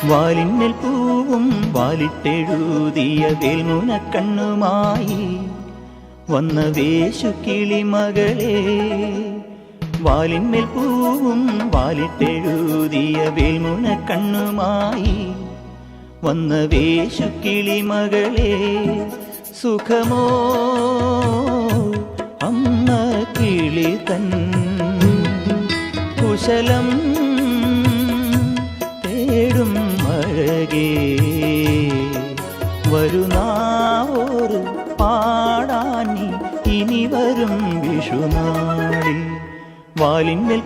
വാലിന്മേൽ പൂവും വാലിട്ടെഴുതിയ വേൽമുനക്കണ്ണുമായി വന്ന വേശു കിളിമകളെ. വാലിന്മേൽ പൂവും വാലിട്ടെഴുതിയ വേൽമുനക്കണ്ണുമായി വന്ന വേശു കിളിമകളെ. സുഖമോ അമ്മ കിളി തൻ കുശലം തേടും അഴകേ. വരുന്നാവോറ് പാടാനി ഇനി വരും വിഷുനാളിൽ. വാലിന്മേൽ